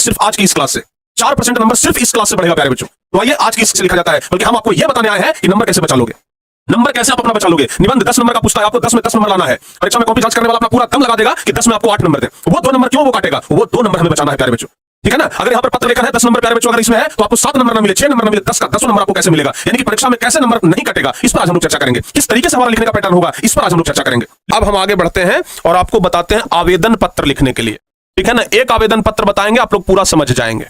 सिर्फ आज की इस क्लास से। 4% नंबर सिर्फ इस क्लास से बढ़ेगा प्यारे बच्चों। तो आइए आज की इससे लिखा जाता है, बल्कि हम आपको यह बताने आए हैं कि नंबर कैसे बचा लोगे। नंबर कैसे आप अपना बचा लोगे। निबंध 10 नंबर का पूछता है, आपको 10 में 10 नंबर लाना है। परीक्षा में कॉपी जांच करने वाला अपना पूरा दम लगा देगा कि 10 में आपको 8 नंबर दे। वो 2 नंबर क्यों वो काटेगा, वो 2 नंबर हमें बचाना है प्यारे बच्चों। ठीक है ना। अगर यहाँ पर पत्र लेखन है 10 नंबर प्यारे बच्चों, अगर इसमें है तो आपको 7 नंबर ना मिले, 6 नंबर ना मिले, 10 का 10 नंबर आपको कैसे मिलेगा, यानी कि परीक्षा में कैसे नंबर नहीं कटेगा, इस पर आज हम लोग चर्चा करेंगे। किस तरीके से हमारा लिखने का पैटर्न होगा, इस पर आज हम लोग चर्चा करेंगे। अब हम आगे बढ़ते हैं और आपको बताते हैं आवेदन पत्र लिखने के लिए। ठीक है ना। एक आवेदन पत्र बताएंगे, आप लोग पूरा समझ जाएंगे।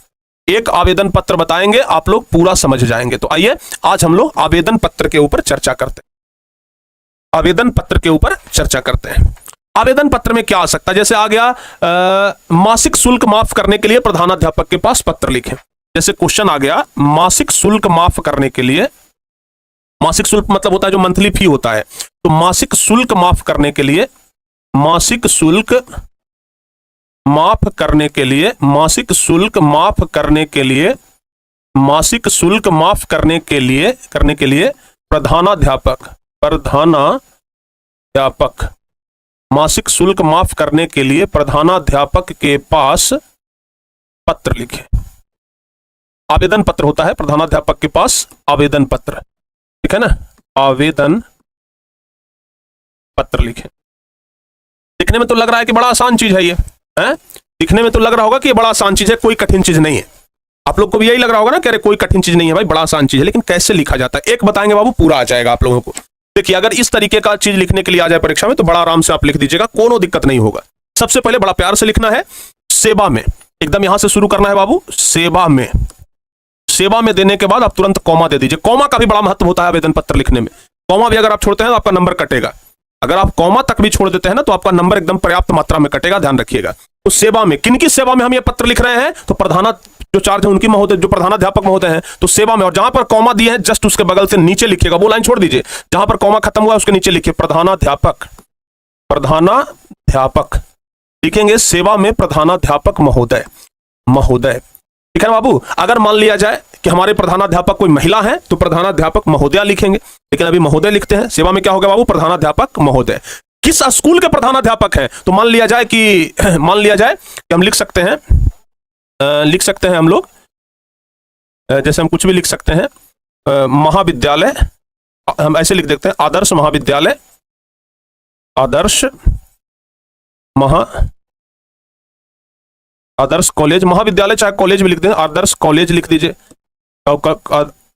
एक आवेदन पत्र बताएंगे, आप लोग पूरा समझ जाएंगे। तो आइए आज हम लोग आवेदन पत्र के ऊपर चर्चा करते हैं। आवेदन पत्र के ऊपर चर्चा करते हैं। आवेदन पत्र में क्या आ सकता है, जैसे आ गया मासिक शुल्क माफ करने के लिए प्रधानाध्यापक के पास पत्र लिखें। जैसे क्वेश्चन आ गया मासिक शुल्क माफ करने के लिए, मासिक शुल्क मतलब होता है जो मंथली फी होता है, तो मासिक शुल्क माफ करने के लिए, मासिक शुल्क माफ करने के लिए, मासिक शुल्क माफ करने के लिए, मासिक शुल्क माफ करने के लिए प्रधानाध्यापक मासिक शुल्क माफ करने के लिए प्रधानाध्यापक के पास पत्र लिखें। आवेदन पत्र होता है प्रधानाध्यापक के पास, आवेदन पत्र। ठीक है ना। आवेदन पत्र लिखें। दिखने में तो लग रहा है कि बड़ा आसान चीज है ये, है? दिखने में तो लग रहा होगा कि ये बड़ा आसान चीज है, कोई कठिन चीज नहीं है। आप लोग को भी यही लग रहा होगा ना कि अरे कोई कठिन चीज नहीं है भाई, बड़ा आसान चीज है। लेकिन कैसे लिखा जाता है एक बताएंगे बाबू, पूरा आ जाएगा आप लोगों को। देखिए अगर इस तरीके का चीज लिखने के लिए आ जाए परीक्षा में तो बड़ा आराम से आप लिख दीजिएगा, कोनो दिक्कत नहीं होगा। सबसे पहले बड़ा प्यार से लिखना है, सेवा में, एकदम यहां से शुरू करना है बाबू, सेवा में। सेवा में देने के बाद आप तुरंत कॉमा दे दीजिए। कॉमा का भी बड़ा महत्व होता है आवेदन पत्र लिखने में। कॉमा भी अगर आप छोड़ते हैं तो आपका नंबर कटेगा। अगर आप कॉमा तक भी छोड़ देते हैं ना तो आपका नंबर एकदम पर्याप्त मात्रा में कटेगा, ध्यान रखिएगा। तो सेवा में, किनकी सेवा में हम ये पत्र लिख रहे हैं, तो प्रधाना जो चार्ज है उनकी महोदय, जो प्रधानाध्यापक महोदय हैं, तो सेवा में। और जहां पर कॉमा दिए हैं जस्ट उसके बगल से नीचे लिखिएगा, वो लाइन छोड़ दीजिए, जहां पर कॉमा खत्म हुआ उसके नीचे लिखिए प्रधानाध्यापक, प्रधानाध्यापक लिखेंगे, सेवा में प्रधानाध्यापक महोदय, महोदय। ठीक है बाबू। अगर मान लिया जाए कि हमारे प्रधानाध्यापक कोई महिला है तो प्रधानाध्यापक महोदया लिखेंगे, लेकिन अभी महोदय लिखते हैं। सेवा में क्या होगा बाबू, प्रधानाध्यापक महोदय। किस स्कूल के प्रधानाध्यापक हैं, तो मान लिया जाए कि हम लिख सकते हैं, हम लोग जैसे हम कुछ भी लिख सकते हैं, महाविद्यालय, हम ऐसे लिख देते हैं आदर्श महाविद्यालय, आदर्श कॉलेज, महाविद्यालय चाहे कॉलेज भी लिख दें, आदर्श कॉलेज लिख दीजिए,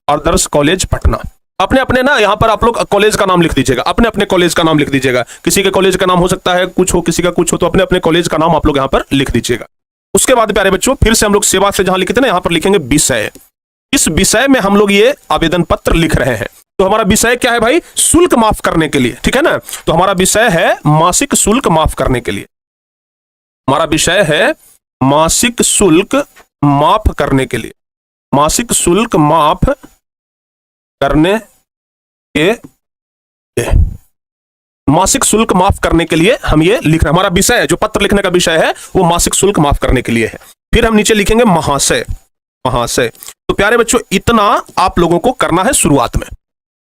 आदर्श कॉलेज पटना। अपने अपने ना यहाँ पर आप लोग कॉलेज का नाम लिख दीजिएगा, अपने अपने कॉलेज का नाम लिख दीजिएगा। किसी के कॉलेज का नाम हो सकता है कुछ हो, किसी का कुछ हो, तो अपने अपने कॉलेज का नाम आप लोग यहाँ पर लिख दीजिएगा। उसके बाद प्यारे बच्चों फिर से हम लोग सेवा से जहां लिखे थे ना, यहाँ पर लिखेंगे विषय। इस विषय में हम लोग ये आवेदन पत्र लिख रहे हैं। तो हमारा विषय क्या है भाई, शुल्क माफ करने के लिए। ठीक है ना। तो हमारा विषय है मासिक शुल्क माफ करने के लिए, हमारा विषय है मासिक शुल्क माफ करने के लिए, मासिक शुल्क माफ करने के, मासिक शुल्क माफ करने के लिए हम ये लिख रहे हैं। हमारा विषय है, जो पत्र लिखने का विषय है वो मासिक शुल्क माफ करने के लिए है। फिर हम नीचे लिखेंगे महाशय, महाशय। तो प्यारे बच्चों इतना आप लोगों को करना है शुरुआत में,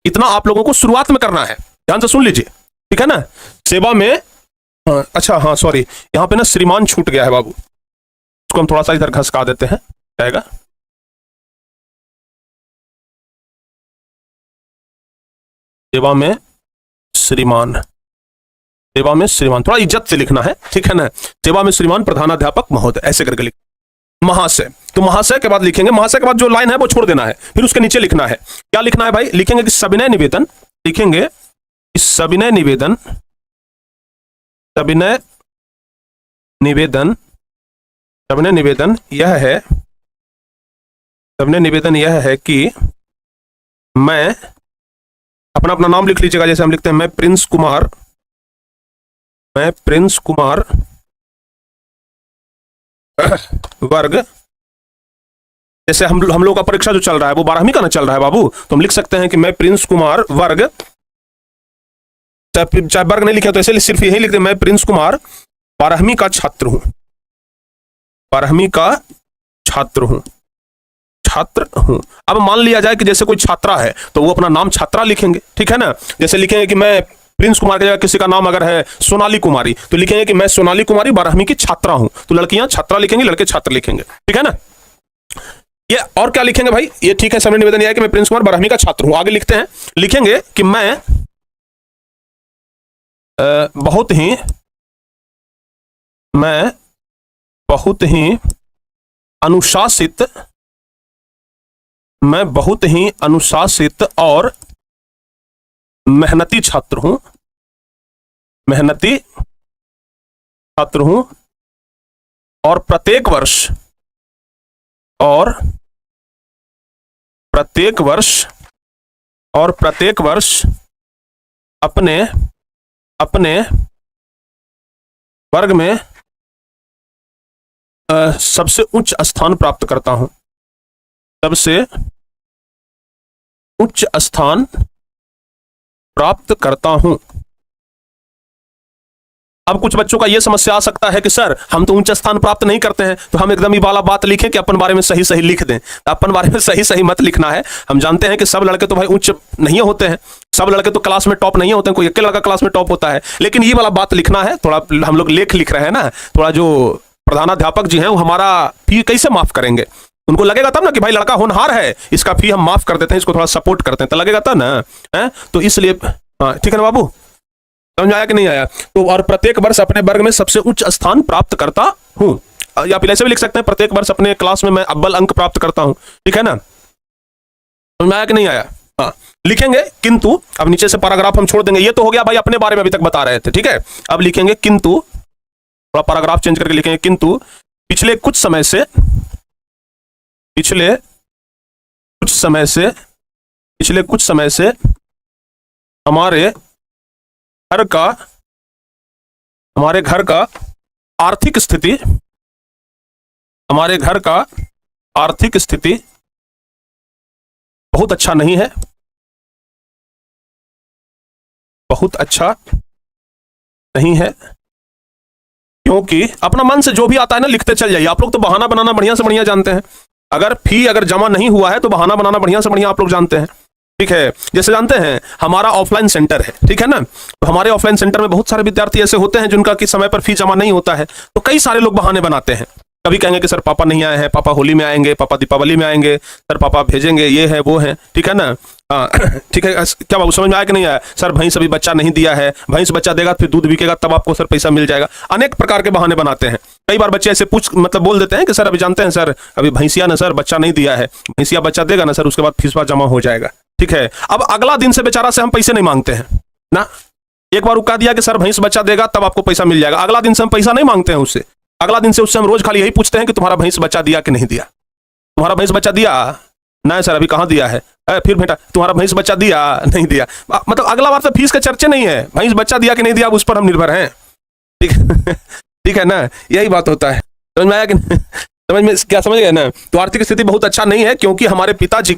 इतना आप लोगों को शुरुआत में करना है, ध्यान से सुन लीजिए। ठीक है ना। सेवा में अच्छा हाँ सॉरी, यहां पे ना श्रीमान छूट गया है बाबू, इसको हम थोड़ा सा इधर घसका देते हैं, जाएगा। सेवा में श्रीमान, सेवा में श्रीमान, थोड़ा इज्जत से लिखना है। ठीक है ना। सेवा में श्रीमान प्रधानाध्यापक महोदय, ऐसे करके लिख। महाशय, तो महाशय के बाद लिखेंगे, महाशय के बाद जो लाइन है वो छोड़ देना है, फिर उसके नीचे लिखना है। क्या लिखना है भाई, लिखेंगे कि सविनय निवेदन, लिखेंगे सविनय निवेदन, सविनय निवेदन, सविनय निवेदन यह है, सविनय निवेदन यह है कि मैं, अपना अपना नाम लिख लीजिएगा। जैसे हम लिखते हैं मैं प्रिंस कुमार, मैं प्रिंस कुमार वर्ग, जैसे हम लोग का परीक्षा जो चल रहा है वो 12वीं का ना चल रहा है बाबू, तो हम लिख सकते हैं कि मैं प्रिंस कुमार वर्ग, चाहे वर्ग नहीं लिखे तो ऐसे सिर्फ यही लिखते हैं मैं प्रिंस कुमार 12वीं का छात्र हूं, 12वीं का छात्र हूं, छात्र हूं। अब मान लिया जाए कि जैसे कोई छात्रा है तो वो अपना नाम छात्रा लिखेंगे। ठीक है ना। जैसे लिखेंगे कि मैं प्रिंस कुमार की जगह किसी का नाम अगर है सोनाली कुमारी, तो लिखेंगे कि मैं सोनाली कुमारी 12वीं की छात्रा हूं। तो लड़कियां छात्रा लिखेंगी, लड़के छात्र लिखेंगे, ठीक है ना। ये और क्या लिखेंगे भाई, ये ठीक है, समय निवेदन यह है कि मैं प्रिंस कुमार 12वीं का छात्र हूं। आगे लिखते हैं, लिखेंगे कि मैं बहुत ही अनुशासित, मैं बहुत ही अनुशासित और मेहनती छात्र हूं, मेहनती छात्र हूं, और प्रत्येक वर्ष अपने वर्ग में सबसे उच्च स्थान प्राप्त करता हूं, सबसे उच्च स्थान प्राप्त करता हूं। अब कुछ बच्चों का यह समस्या आ सकता है कि सर हम तो उच्च स्थान प्राप्त नहीं करते हैं, तो हम एकदम ही वाला बात लिखें कि अपन बारे में सही सही लिख दें। अपन बारे में सही सही मत लिखना है। हम जानते हैं कि सब लड़के तो भाई उच्च नहीं होते हैं, सब लड़के तो क्लास में टॉप नहीं होते हैं, कोई एक लड़का क्लास में टॉप होता है, लेकिन ये वाला बात लिखना है। थोड़ा हम लोग लेख लिख रहे हैं ना, थोड़ा जो प्रधानाध्यापक जी हैं वो हमारा फी कैसे माफ करेंगे, उनको लगेगा तब ना कि भाई लड़का होनहार है, इसका फी हम माफ कर देते हैं, इसको थोड़ा सपोर्ट करते हैं, तो लगेगा तब ना है। तो इसलिए हाँ ठीक है ना बाबू, समझ आया कि नहीं आया। तो और प्रत्येक वर्ष अपने वर्ग में सबसे उच्च स्थान प्राप्त करता हूं, या फिर ऐसे भी लिख सकते हैं प्रत्येक वर्ष अपने क्लास में मैं अव्वल अंक प्राप्त करता हूं, ठीक है ना। समझ आया कि नहीं आया। हाँ लिखेंगे किंतु, अब नीचे से पैराग्राफ हम छोड़ देंगे, ये तो हो गया भाई अपने बारे में अभी तक बता रहे थे, ठीक है। अब लिखेंगे किंतु, थोड़ा पैराग्राफ चेंज करके लिखेंगे किंतु पिछले कुछ समय से हमारे घर का आर्थिक स्थिति बहुत अच्छा नहीं है, बहुत अच्छा नहीं है, क्योंकि अपना मन से जो भी आता है ना लिखते चल जाइए। आप लोग तो बहाना बनाना बढ़िया से बढ़िया जानते हैं। अगर जमा नहीं हुआ है तो बहाना बनाना बढ़िया से बढ़िया आप लोग जानते हैं, ठीक है। जैसे जानते हैं हमारा ऑफलाइन सेंटर है, ठीक है ना, तो हमारे ऑफलाइन सेंटर में बहुत सारे विद्यार्थी ऐसे होते हैं जिनका कि समय पर फी जमा नहीं होता है, तो कई सारे लोग बहाने बनाते हैं। कभी कहेंगे कि सर पापा नहीं आए हैं, पापा होली में आएंगे, पापा दीपावली में आएंगे, सर पापा भेजेंगे, ये है वो है, ठीक है ना। ठीक है, क्या बाबू समझ में आया कि नहीं आया। सर भैंस अभी बच्चा नहीं दिया है, भैंस बच्चा देगा फिर दूध बिकेगा तब आपको सर पैसा मिल जाएगा। अनेक प्रकार के बहाने बनाते हैं। कई बार बच्चे ऐसे बोल देते हैं कि सर अभी जानते हैं सर अभी भैंसिया ने सर बच्चा नहीं दिया है, भैंसिया बच्चा देगा ना सर उसके बाद फीस जमा हो जाएगा, ठीक है। अब अगला दिन से बेचारा से हम पैसे नहीं मांगते हैं ना। एक बार कह दिया कि सर भैंस बच्चा देगा तब आपको पैसा मिल जाएगा, अगला दिन से हम पैसा नहीं मांगते हैं उससे। अगला दिन से उससे हम रोज खाली यही पूछते हैं कि तुम्हारा भैंस बच्चा दिया कि नहीं दिया, तुम्हारा भैंस बच्चा दिया नहीं सर अभी कहाँ दिया है, फिर बेटा तुम्हारा भैंस बच्चा दिया नहीं दिया। मतलब अगला बार तो फीस के चर्चे नहीं है, भैंस बच्चा दिया कि नहीं दिया उस पर हम निर्भर हैं, ठीक है ना। यही बात होता है, समझ में आया कि समझ में क्या समझ गए ना। तो आर्थिक स्थिति बहुत अच्छा नहीं है क्योंकि हमारे पिताजी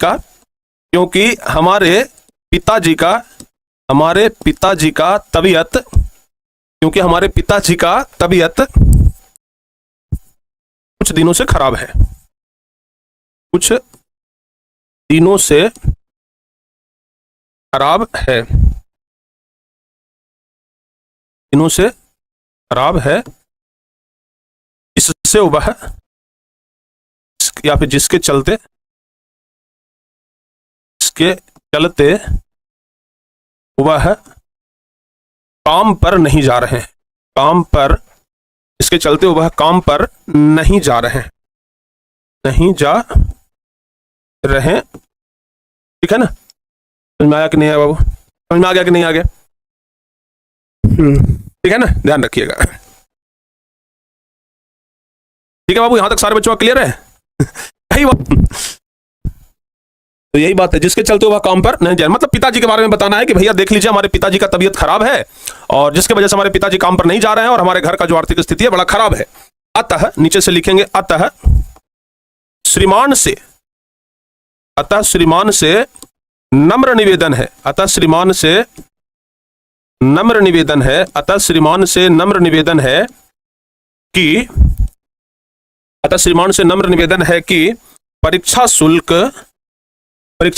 का तबीयत कुछ दिनों से खराब है, कुछ दिनों से खराब है, इससे वह या फिर जिसके चलते वह काम पर नहीं जा रहे हैं, इसके चलते वह काम पर नहीं जा रहे हैं, ठीक है ना। समझ में आया कि नहीं आया बाबू, समझ में आ गया कि नहीं आ गया, ठीक है ना, ध्यान रखिएगा, ठीक है बाबू। यहां तक सारे बच्चों का क्लियर है। तो यही बात है, जिसके चलते वह काम पर नहीं जाए, मतलब पिताजी के बारे में बताना है कि भैया देख लीजिए हमारे पिताजी का तबीयत खराब है और जिसके वजह से हमारे पिताजी काम पर नहीं जा रहे हैं और हमारे घर का जो आर्थिक स्थिति है बड़ा खराब है। अतः नीचे से लिखेंगे अतः श्रीमान से नम्र निवेदन है, अतः श्रीमान से नम्र निवेदन है कि परीक्षा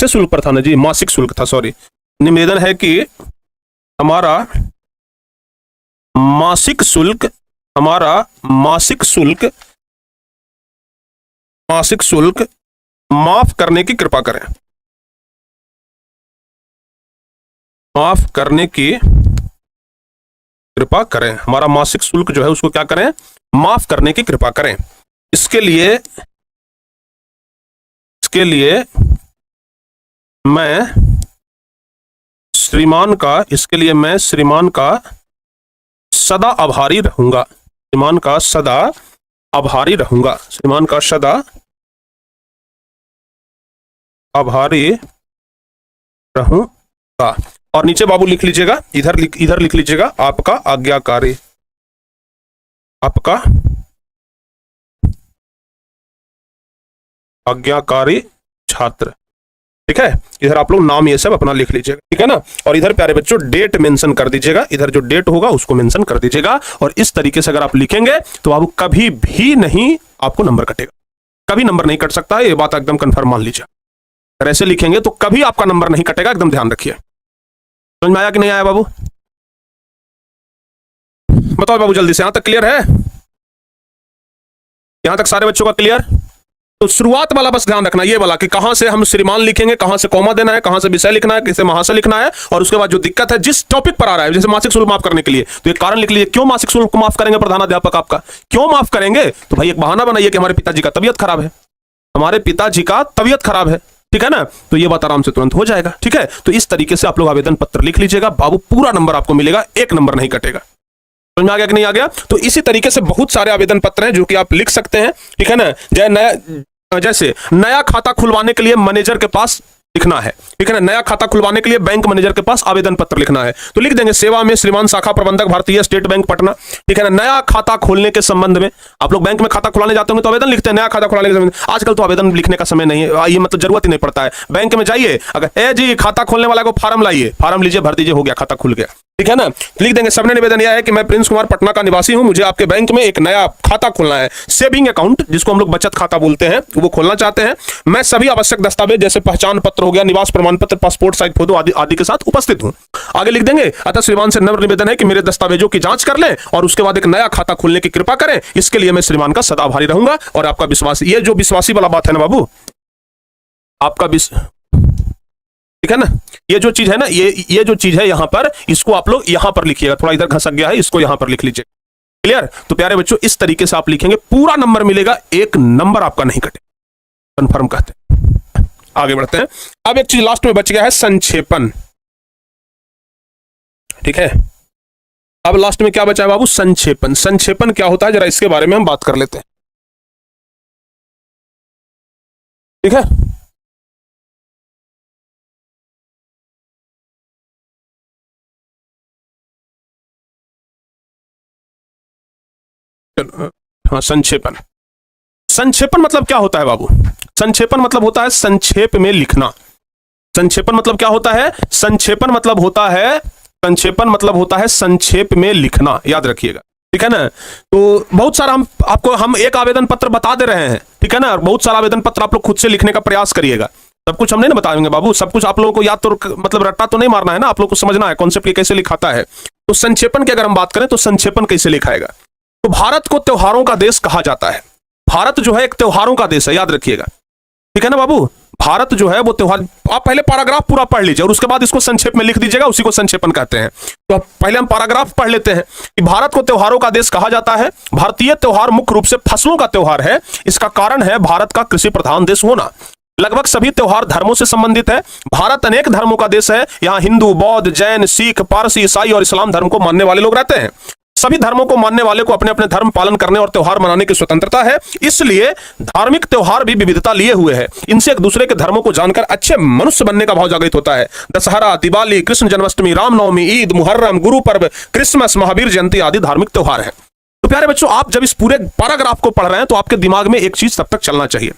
शुल्क पर था ना जी, मासिक शुल्क था, सॉरी। निवेदन है कि हमारा मासिक शुल्क, हमारा मासिक शुल्क माफ करने की कृपा करें, माफ करने की कृपा करें। हमारा मासिक शुल्क जो है उसको क्या करें, माफ करने की कृपा करें। इसके लिए मैं श्रीमान का सदा आभारी रहूंगा, श्रीमान का सदा आभारी रहूंगा, श्रीमान का सदा आभारी रहूंगा। और नीचे बाबू लिख लीजिएगा, इधर लिख लीजिएगा, आपका आज्ञाकारी, आपका आज्ञाकारी छात्र। ठीक है, इधर आप लोग नाम ये सब अपना लिख लीजिएगा, ठीक है ना। और इधर प्यारे बच्चों डेट मेंशन कर दीजिएगा, इधर जो डेट होगा उसको मेंशन कर दीजिएगा। और इस तरीके से अगर आप लिखेंगे तो बाबू कभी भी नहीं आपको नंबर कटेगा, कभी नंबर नहीं कट सकता है, ये बात एकदम कंफर्म मान लीजिए। अगर ऐसे लिखेंगे तो कभी आपका नंबर नहीं कटेगा, एकदम ध्यान रखिए। समझ में आया कि नहीं आया बाबू? बताओ बाबू जल्दी से, यहां तक क्लियर है? यहां तक सारे बच्चों का क्लियर? तो शुरुआत वाला बस ध्यान रखना, ये वाला कि कहां से हम श्रीमान लिखेंगे, कहां से कॉमा देना है, कहां से विषय लिखना है, किसे महाशय लिखना है। और उसके बाद जो दिक्कत है जिस टॉपिक पर आ रहा है, जैसे मासिक शुल्क माफ करने के लिए, तो एक कारण लिख लीजिए, क्यों मासिक शुल्क को माफ करेंगे प्रधानाध्यापक आपका, क्यों माफ करेंगे? तो भाई एक बहाना बनाइए कि हमारे पिताजी का तबियत खराब है, हमारे पिताजी का तबियत खराब है, ठीक है ना। तो ये बात आराम से तुरंत हो जाएगा, ठीक है। तो इस तरीके से आप लोग आवेदन पत्र लिख लीजिएगा, बाबू पूरा नंबर आपको मिलेगा, एक नंबर नहीं कटेगा। समझ में आ गया कि नहीं आ गया? तो इसी तरीके से बहुत सारे आवेदन पत्र हैं जो कि आप लिख सकते हैं, ठीक है ना। जैसे नया खाता खुलवाने के लिए मैनेजर के पास लिखना है, ठीक है ना, नया खाता खुलवाने के लिए बैंक मैनेजर के पास आवेदन पत्र लिखना है, तो लिख देंगे सेवा में श्रीमान शाखा प्रबंधक भारतीय स्टेट बैंक पटना, ठीक है ना। नया खाता खोलने के संबंध में, आप लोग बैंक में खाता खुलाने जाते होंगे तो आवेदन लिखते हैं, नया खाता खुलाने के संबंध में। आजकल तो आवेदन लिखने का समय नहीं है, ये मतलब जरूरत ही नहीं पड़ता है। बैंक में जाइए, अगर जी खाता खोलने वाला को फार्म लाइए, फार्म लीजिए, भर दीजिए, हो गया, खाता खुल गया, ठीक है ना। लिख देंगे सबने निवेदन यह है कि मैं प्रिंस कुमार पटना का निवासी हूं, मुझे आपके बैंक में एक नया खाता खोलना है, सेविंग अकाउंट जिसको हम लोग बचत खाता बोलते हैं, वो खोलना चाहते हैं। मैं सभी आवश्यक दस्तावेज जैसे पहचान पत्र हो गया, निवास प्रमाण पत्र, पासपोर्ट साइज फोटो आदि के साथ उपस्थित हूं। आगे लिख देंगे अतः श्रीमान से नम्र निवेदन है कि मेरे दस्तावेजों की जांच कर लें और उसके बाद एक नया खाता खोलने की कृपा करें, इसके लिए मैं श्रीमान का सदा आभारी रहूंगा। और आपका विश्वास, ये जो विश्वासी वाला बात है ना बाबू, आपका ठीक है ना, ये जो चीज है ना, ये जो चीज है यहां पर, इसको आप लोग यहां पर लिखिएगा, थोड़ा इधर घसक गया है, इसको यहां पर लिख लीजिए, क्लियर। तो प्यारे बच्चों इस तरीके से आप लिखेंगे, पूरा नंबर मिलेगा, एक नंबर आपका नहीं कटे, कंफर्म कहते हैं। आगे बढ़ते हैं। अब एक चीज लास्ट में बच गया है, संक्षेपण, ठीक है। अब लास्ट में क्या बचा है बाबू? संक्षेपण। संक्षेपण क्या होता है जरा इसके बारे में हम बात कर लेते हैं, ठीक है। हाँ, संक्षेपण। संक्षेपण मतलब क्या होता है बाबू? संक्षेपण मतलब होता है संक्षेप में लिखना। संक्षेपण मतलब क्या होता है? संक्षेपण मतलब होता है, संक्षेपण मतलब होता है संक्षेप में लिखना, याद रखिएगा, ठीक है ना। तो बहुत सारा हम एक आवेदन पत्र बता दे रहे हैं, ठीक है ना, और बहुत सारा आवेदन पत्र आप लोग खुद से लिखने का प्रयास करिएगा। सब कुछ हम नहीं ना बताएंगे बाबू, सब कुछ आप लोगों को याद तो मतलब रट्टा तो नहीं मारना है ना, आप लोग को समझना है कॉन्सेप्ट कैसे लिखाता है। तो संक्षेपण की अगर हम बात करें तो संक्षेपण कैसे लिखाएगा? तो भारत को त्योहारों का देश कहा जाता है। भारत जो है एक त्योहारों का देश है, याद रखिएगा, ठीक है ना बाबू। भारत जो है वो त्योहार, आप पहले पैराग्राफ पूरा पढ़ लीजिए और उसके बाद इसको संक्षेप में लिख दीजिएगा, उसी को संक्षेपण कहते हैं। तो पहले हम पैराग्राफ पढ़ लेते हैं कि भारत को त्योहारों का देश कहा जाता है। भारतीय त्योहार मुख्य रूप से फसलों का त्योहार है, इसका कारण है भारत का कृषि प्रधान देश होना। लगभग सभी त्योहार धर्मों से संबंधित है। भारत अनेक धर्मों का देश है, यहाँ हिंदू, बौद्ध, जैन, सिख, पारसी, ईसाई और इस्लाम धर्म को मानने वाले लोग रहते हैं। सभी धर्मों को मानने वाले को अपने अपने धर्म पालन करने और त्योहार मनाने की स्वतंत्रता है, इसलिए धार्मिक त्योहार भी विविधता लिए हुए हैं। इनसे एक दूसरे के धर्मों को जानकर अच्छे मनुष्य बनने का भाव जागृत होता है। दशहरा, दिवाली, कृष्ण जन्माष्टमी, रामनवमी, ईद, मुहर्रम, गुरु पर्व, क्रिसमस, महावीर जयंती आदि धार्मिक त्योहार है। तो प्यारे बच्चों, आप जब इस पूरे पैराग्राफ को पढ़ रहे हैं तो आपके दिमाग में एक चीज तब तक चलना चाहिए,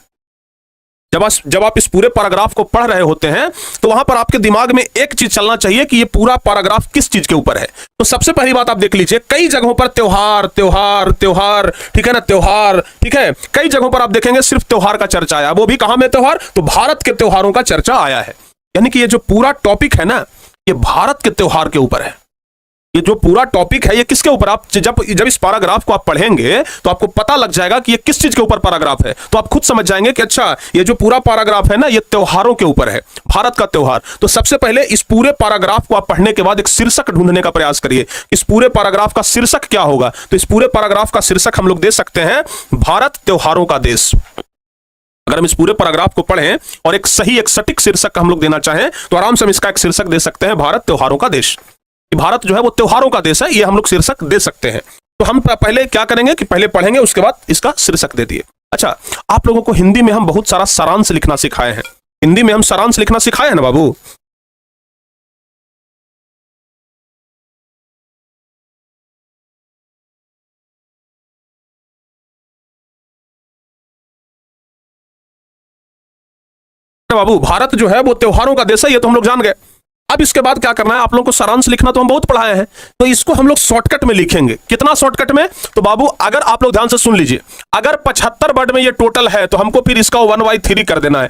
जब आप इस पूरे पैराग्राफ को पढ़ रहे होते हैं तो वहां पर आपके दिमाग में एक चीज चलना चाहिए कि ये पूरा पैराग्राफ किस चीज के ऊपर है। तो सबसे पहली बात आप देख लीजिए, कई जगहों पर त्योहार त्योहार त्योहार, ठीक है ना, त्योहार, ठीक है। कई जगहों पर आप देखेंगे सिर्फ त्योहार का चर्चा आया, वो भी कहां में त्योहार? तो भारत के त्योहारों का चर्चा आया है। यानी कि ये जो पूरा टॉपिक है ना, ये भारत के त्योहार के ऊपर है, ये जो पूरा टॉपिक है ये किसके ऊपर, आप जब इस पैराग्राफ को आप पढ़ेंगे तो आपको पता लग जाएगा कि ये किस चीज के ऊपर पैराग्राफ है। तो आप खुद समझ जाएंगे कि अच्छा ये जो पूरा पैराग्राफ है ना ये त्योहारों के ऊपर है, भारत का त्योहार। तो सबसे पहले इस पूरे पैराग्राफ को आप पढ़ने के बाद एक शीर्षक ढूंढने का प्रयास करिए। इस पूरे पैराग्राफ का शीर्षक क्या होगा? तो इस पूरे पैराग्राफ का शीर्षक हम लोग दे सकते हैं भारत त्योहारों का देश। अगर हम इस पूरे पैराग्राफ को पढ़ें और एक सही एक सटीक शीर्षक हम लोग देना चाहें तो आराम से हम इसका एक शीर्षक दे सकते हैं भारत त्योहारों का देश। भारत जो है वो त्योहारों का देश है, ये हम लोग शीर्षक दे सकते हैं। तो हम पहले क्या करेंगे कि पहले पढ़ेंगे, उसके बाद इसका शीर्षक दे दिए। अच्छा, आप लोगों को हिंदी में हम बहुत सारा सारांश लिखना सिखाए हैं। हिंदी में हम सारांश लिखना सिखाए हैं ना बाबू? बाबू भारत जो है वो त्योहारों का देश है, ये तो हम लोग जान गए। अब इसके बाद क्या करना है, आप लोगों को सारांश लिखना तो हम बहुत पढ़ाए हैं, तो इसको हम लोग शॉर्टकट में लिखेंगे। कितना शॉर्टकट में? तो बाबू अगर आप लोग ध्यान से सुन लीजिए, अगर 75 वर्ड में ये टोटल है तो हमको फिर इसका 1/3 कर देना है।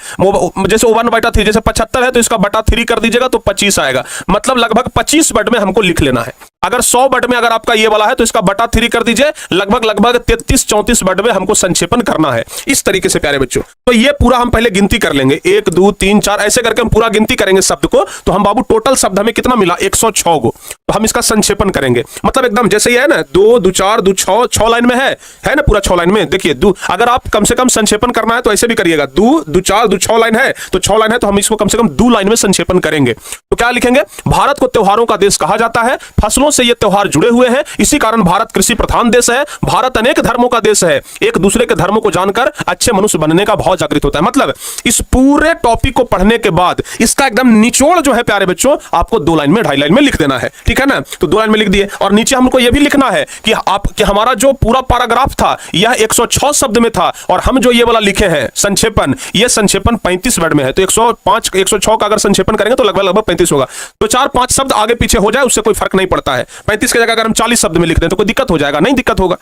जैसे 1/3 जैसे 75 है तो इसका बटा 3 कर दीजिएगा तो 25 आएगा। मतलब लगभग 25 वर्ड में हमको लिख लेना है। अगर 100 वर्ड में अगर आपका ये वाला है तो इसका बटा 3 कर दीजिए, लगभग 33-34 वर्ड में हमको संक्षेपण करना है। इस तरीके से प्यारे बच्चों, तो ये पूरा हम पहले गिनती कर लेंगे, 1 2 3 4 ऐसे करके हम पूरा गिनती करेंगे शब्द को। तो हम बाबू टोटल शब्द हमें कितना मिला? 106 को। तो हम इसका संक्षेपण करेंगे, मतलब एकदम जैसे ये है ना 2 2 4 2 6 लाइन में है ना पूरा 6 लाइन में। देखिए अगर आप कम से कम संक्षेपण करना है तो ऐसे भी करिएगा, 2 2 4 2 6 लाइन है तो 6 लाइन है तो हम इसको कम से कम 2 लाइन में संक्षेपण करेंगे। तो क्या लिखेंगे? भारत को त्योहारों का देश कहा जाता है, फसलों से ये त्योहार जुड़े हुए हैं, इसी कारण भारत कृषि प्रधान देश है। भारत अनेक धर्मों का देश है, एक दूसरे के धर्मों को जानकर अच्छे मनुष्य बनने का भाव जागृत होता है। मतलब इस पूरे टॉपिक को पढ़ने के बाद इसका एकदम निचोड़ जो है प्यारे बच्चों आपको 2 लाइन में 2.5 लाइन में लिख देना है, ठीक है ना? तो 2 लाइन में लिख दिए और नीचे हमको यह भी लिखना है कि हमारा जो पूरा पैराग्राफ था यह 106 शब्द में था और हम जो ये वाला लिखे हैं संक्षेपण, ये संक्षेपण 35 वर्ड में है। तो 106 का अगर संक्षेपण करेंगे तो लगभग 35 होगा। तो 4-5 शब्द आगे पीछे हो जाए उससे कोई फर्क नहीं पड़ता है। 35 की जगह अगर हम 40 शब्द में लिख दें तो कोई दिक्कत हो जाएगा? नहीं दिक्कत होगा।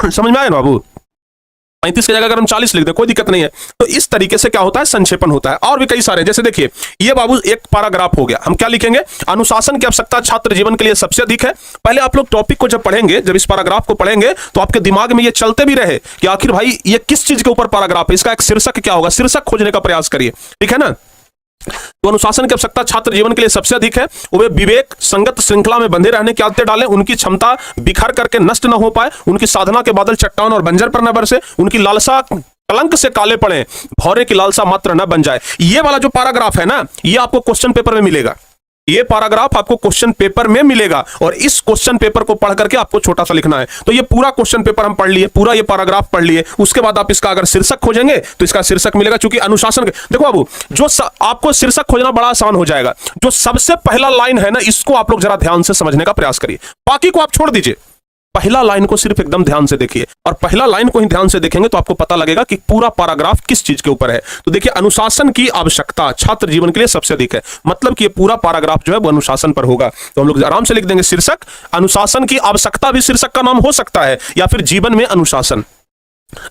समझ में आया ना बाबू? 35 की जगह अगर हम 40 लिख दें कोई दिक्कत नहीं है। तो इस तरीके से क्या होता है? संक्षेपण होता है। और भी कई सारे, जैसे देखिए ये बाबू एक पैराग्राफ हो गया। हम क्या लिखेंगे? अनुशासन की आवश्यकता छात्र जीवन के लिए सबसे अधिक है। पहले आप लोग टॉपिक को जब पढ़ेंगे, जब इस पैराग्राफ को पढ़ेंगे तो आपके दिमाग में ये चलते भी रहे कि आखिर भाई ये किस चीज के ऊपर पैराग्राफ है, इसका एक शीर्षक क्या होगा। शीर्षक खोजने का प्रयास करिए, ठीक है ना? तो अनुशासन की आवश्यकता छात्र जीवन के लिए सबसे अधिक है। वे विवेक संगत श्रृंखला में बंधे रहने की आदतें डालें, उनकी क्षमता बिखर करके नष्ट न हो पाए, उनकी साधना के बादल चट्टान और बंजर पर न बरसे, उनकी लालसा कलंक से काले पड़े, भौरे की लालसा मात्र न बन जाए। ये वाला जो पैराग्राफ है ना ये आपको क्वेश्चन पेपर में मिलेगा। ये पैराग्राफ आपको क्वेश्चन पेपर में मिलेगा और इस क्वेश्चन पेपर को पढ़ करके आपको छोटा सा लिखना है। तो ये पूरा क्वेश्चन पेपर हम पढ़ लिए, पूरा ये पैराग्राफ पढ़ लिए, उसके बाद आप इसका अगर शीर्षक खोजेंगे तो इसका शीर्षक मिलेगा। चूंकि अनुशासन देखो बाबू जो आपको शीर्षक खोजना बड़ा आसान हो जाएगा। जो सबसे पहला लाइन है ना इसको आप लोग जरा ध्यान से समझने का प्रयास करिए, बाकी को आप छोड़ दीजिए। पहला लाइन को सिर्फ एकदम ध्यान से देखिए और पहला लाइन को ही ध्यान से देखेंगे तो आपको पता लगेगा कि पूरा पैराग्राफ किस चीज के ऊपर है। तो देखिए अनुशासन की आवश्यकता छात्र जीवन के लिए सबसे अधिक है, मतलब कि ये पूरा पैराग्राफ जो है वो अनुशासन पर होगा। तो हम लोग आराम से लिख देंगे शीर्षक अनुशासन की आवश्यकता भी शीर्षक का नाम हो सकता है, या फिर जीवन में अनुशासन।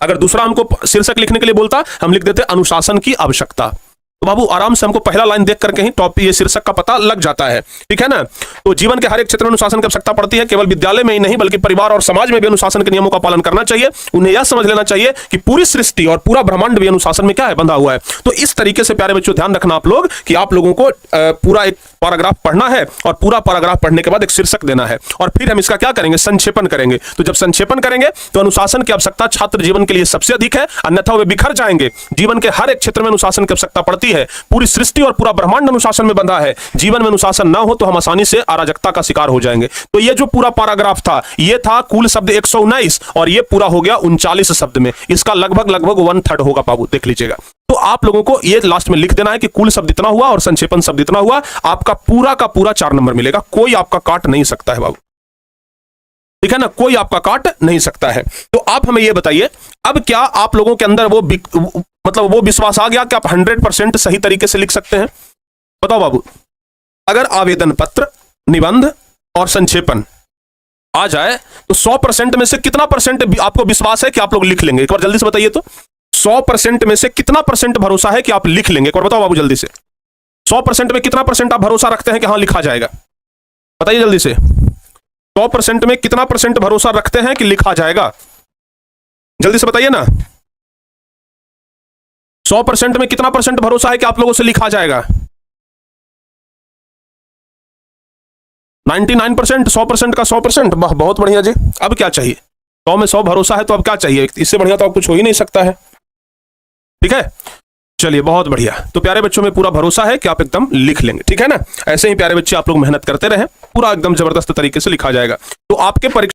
अगर दूसरा हमको शीर्षक लिखने के लिए बोलता हम लिख देते अनुशासन की आवश्यकता। तो बाबू आराम से हमको पहला लाइन देख करके ही टॉपिक ये शीर्षक का पता लग जाता है, ठीक है ना? तो जीवन के हर एक क्षेत्र में अनुशासन की आवश्यकता पड़ती है। केवल विद्यालय में ही नहीं बल्कि परिवार और समाज में भी अनुशासन के नियमों का पालन करना चाहिए। उन्हें यह समझ लेना चाहिए कि पूरी सृष्टि और पूरा ब्रह्मांड भी अनुशासन में क्या है? बंधा हुआ है। तो इस तरीके से प्यारे बच्चों ध्यान रखना आप लोग कि आप लोगों को पूरा एक पैराग्राफ पढ़ना है और पूरा पैराग्राफ पढ़ने के बाद एक शीर्षक देना है और फिर हम इसका क्या करेंगे? संक्षेपण करेंगे। तो जब संक्षेपण करेंगे तो अनुशासन की आवश्यकता छात्र जीवन के लिए सबसे अधिक है, अन्यथा वे बिखर जाएंगे। जीवन के हर एक क्षेत्र में अनुशासन की आवश्यकता पड़ती है। पूरी सृष्टि और पूरा ब्रह्मांड अनुशासन में बंधा है। जीवन में अनुशासन ना हो तो हम आसानी से अराजकता का शिकार हो जाएंगे। तो ये जो पूरा पैराग्राफ था ये था कुल शब्द 119 और ये पूरा हो गया 39 शब्द में। इसका लगभग 1/3 होगा बाबू, देख लीजिएगा। तो आप लोगों को ये लास्ट में लिख देना है कि कुल शब्द इतना हुआ और संक्षेपण शब्द इतना हुआ। आपका पूरा का पूरा 4 नंबर मिलेगा, कोई आपका काट नहीं सकता है बाबू, ठीक है ना? कोई आपका काट नहीं सकता है। तो आप हमें ये बताइए अब क्या आप लोगों के अंदर वो विश्वास आ गया कि आप 100% सही तरीके से लिख सकते हैं? बताओ बाबू, अगर आवेदन पत्र, निबंध और संक्षेपण आ जाए तो 100% में से कितना परसेंट आपको विश्वास है कि आप लोग लिख लेंगे? एक बार जल्दी से बताइए तो 100% में से कितना परसेंट भरोसा है कि आप लिख लेंगे? एक बार बताओ बाबू जल्दी से। 100% में कितना परसेंट आप भरोसा रखते हैं कि हाँ लिखा जाएगा? बताइए जल्दी से, 100% में कितना परसेंट भरोसा रखते हैं कि लिखा जाएगा? जल्दी से बताइए ना। 100% में कितना परसेंट भरोसा है कि आप लोगों से लिखा जाएगा? 99%, 100% का 100%। वाह, बहुत बढ़िया जी। अब क्या चाहिए? 100 में 100 भरोसा है तो अब क्या चाहिए? इससे बढ़िया तो अब कुछ हो ही नहीं सकता है। ठीक है, चलिए बहुत बढ़िया। तो प्यारे बच्चों में पूरा भरोसा है कि आप एकदम लिख लेंगे, ठीक है ना। ऐसे ही प्यारे बच्चे आप लोग मेहनत करते रहें, पूरा एकदम जबरदस्त तरीके से लिखा जाएगा। तो आपके परीक्षा